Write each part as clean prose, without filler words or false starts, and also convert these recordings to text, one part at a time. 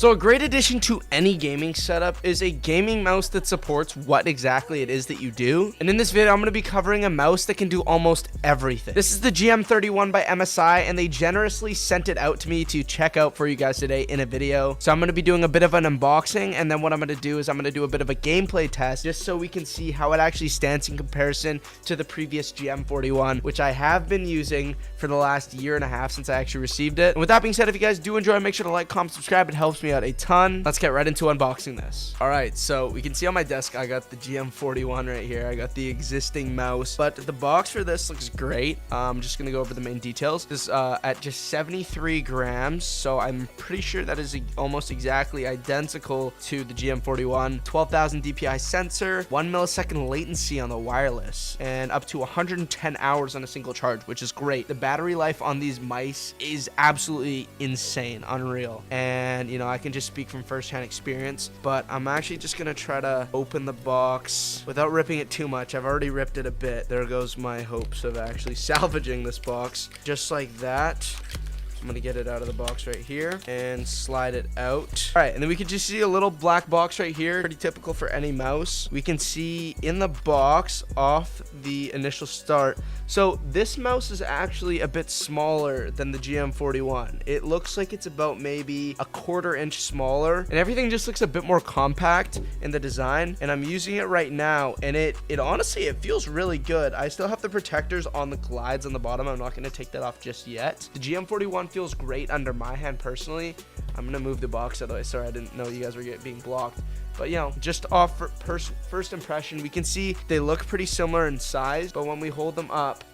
So a great addition to any gaming setup is a gaming mouse that supports what exactly it is that you do. And in this video, I'm going to be covering a mouse that can do almost everything. This is the GM31 by MSI, and they generously sent it out to me to check out for you guys today in a video. So I'm going to be doing a bit of an unboxing, and then what I'm going to do is I'm going to do a bit of a gameplay test just so we can see how it actually stands in comparison to the previous GM41, which I have been using for the last year and a half since I actually received it. And with that being said, if you guys do enjoy, make sure to like, comment, subscribe. It helps me out a ton. Let's get right into unboxing this. All right, so we can see on my desk I got the GM41 right here. I got the existing mouse, but the box for this looks great. I'm just gonna go over the main details. This at just 73 grams, so I'm pretty sure that is almost exactly identical to the GM41. 12,000 DPI sensor, 1 millisecond latency on the wireless, and up to 110 hours on a single charge, which is great. The battery life on these mice is absolutely insane, unreal. And you know, I can just speak from first-hand experience, but I'm actually just gonna try to open the box without ripping it too much. I've already ripped it a bit. There goes my hopes of actually salvaging this box. Just like that. I'm gonna get it out of the box right here and slide it out. All right, and then we can just see a little black box right here, pretty typical for any mouse. We can see in the box off the initial start. So this mouse is actually a bit smaller than the GM41. It looks like it's about maybe a 1/4 inch smaller, and everything just looks a bit more compact in the design. And I'm using it right now, and it honestly, it feels really good. I still have the protectors on the glides on the bottom. I'm not gonna take that off just yet. The GM41 feels great under my hand personally. I'm gonna move the box out of the way. Sorry, I didn't know you guys were being blocked. But you know, just off first impression, we can see they look pretty similar in size, but when we hold them up,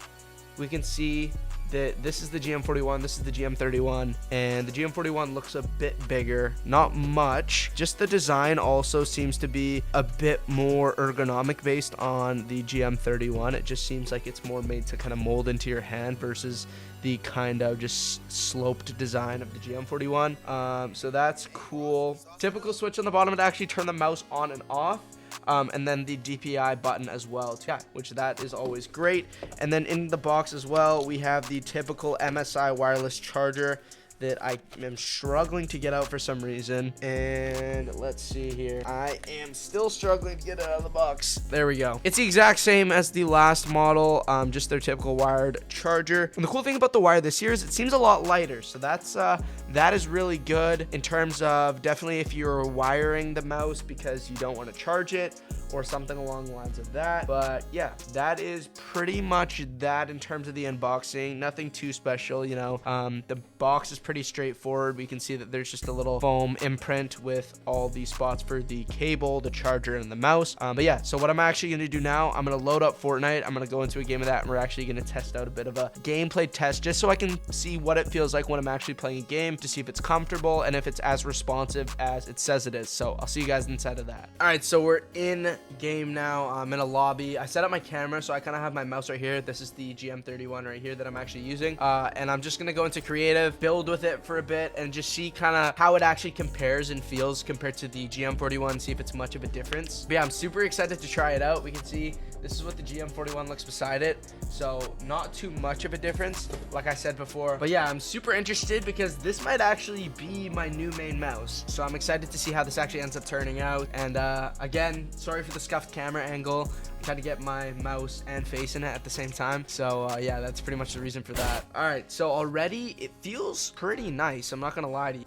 we can see that this is the GM41, this is the GM31, and the GM41 looks a bit bigger, not much. Just the design also seems to be a bit more ergonomic based on the GM31. It just seems like it's more made to kind of mold into your hand versus the kind of just sloped design of the GM41. So that's cool. Typical switch on the bottom to actually turn the mouse on and off. And then the DPI button as well, yeah, which that is always great. And then in the box as well, we have the typical MSI wireless charger that I am struggling to get out for some reason. And let's see here. I am still struggling to get it out of the box. There we go. It's the exact same as the last model, just their typical wired charger. And the cool thing about the wire this year is it seems a lot lighter. So that is really good in terms of definitely if you're wiring the mouse because you don't want to charge it or something along the lines of that. But yeah, that is pretty much that in terms of the unboxing. Nothing too special, you know. The box is pretty straightforward. We can see that there's just a little foam imprint with all the spots for the cable, the charger, and the mouse. But yeah, so what I'm actually going to do now, I'm going to load up Fortnite. I'm going to go into a game of that, and we're actually going to test out a bit of a gameplay test just so I can see what it feels like when I'm actually playing a game, to see if it's comfortable and if it's as responsive as it says it is. So I'll see you guys inside of that. All right, so we're in game now. I'm in a lobby. I set up my camera, so I kind of have my mouse right here. This is the GM31 right here that I'm actually using. And I'm just going to go into creative, build with it for a bit, and just see kind of how it actually compares and feels compared to the GM41, see if it's much of a difference. But yeah, I'm super excited to try it out. We can see this is what the GM41 looks beside it, so not too much of a difference, like I said before. But yeah, I'm super interested because this might actually be my new main mouse, so I'm excited to see how this actually ends up turning out. And again, sorry for the scuffed camera angle. I'm trying to get my mouse and face in it at the same time, so yeah, that's pretty much the reason for that. All right, so already it feels pretty nice, I'm not gonna lie to you.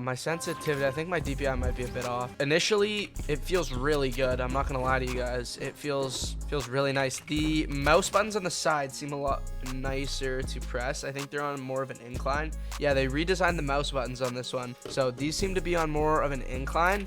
My sensitivity, I think my DPI might be a bit off. Initially, it feels really good, I'm not gonna lie to you guys. It feels really nice. The mouse buttons on the side seem a lot nicer to press. I think they're on more of an incline. Yeah, they redesigned the mouse buttons on this one, so these seem to be on more of an incline,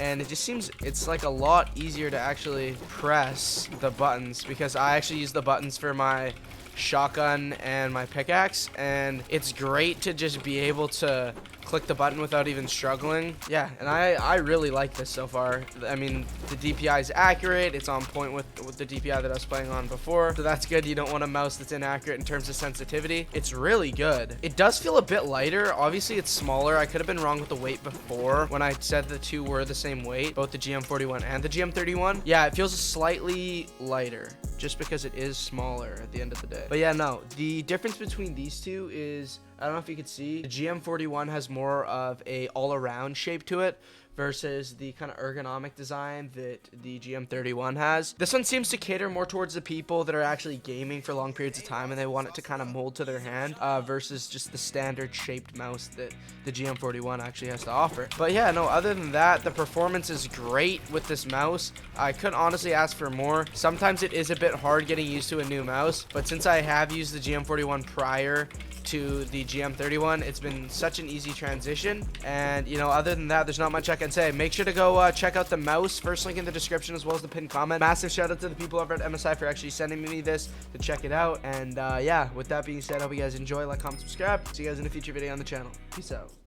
and it just seems it's like a lot easier to actually press the buttons, because I actually use the buttons for my shotgun and my pickaxe, and it's great to just be able to click the button without even struggling. Yeah, and I really like this so far. I mean, the DPI is accurate. It's on point with the DPI that I was playing on before, so that's good. You don't want a mouse that's inaccurate in terms of sensitivity. It's really good. It does feel a bit lighter. Obviously, it's smaller. I could have been wrong with the weight before when I said the two were the same weight, both the GM41 and the GM31. Yeah, it feels slightly lighter just because it is smaller at the end of the day. But yeah, no, the difference between these two is I don't know if you could see, the GM41 has more of a all-around shape to it versus the kind of ergonomic design that the GM31 has. This one seems to cater more towards the people that are actually gaming for long periods of time and they want it to kind of mold to their hand versus just the standard shaped mouse that the GM41 actually has to offer. But yeah, no, other than that, the performance is great with this mouse. I couldn't honestly ask for more. Sometimes it is a bit hard getting used to a new mouse, but since I have used the GM41 prior to the GM31, it's been such an easy transition. And you know, other than that, there's not much I can say. Make sure to go check out the mouse, first link in the description as well as the pinned comment. Massive shout out to the people over at MSI for actually sending me this to check it out. And yeah, with that being said, I hope you guys enjoy, like, comment, subscribe. See you guys in a future video on the channel. Peace out.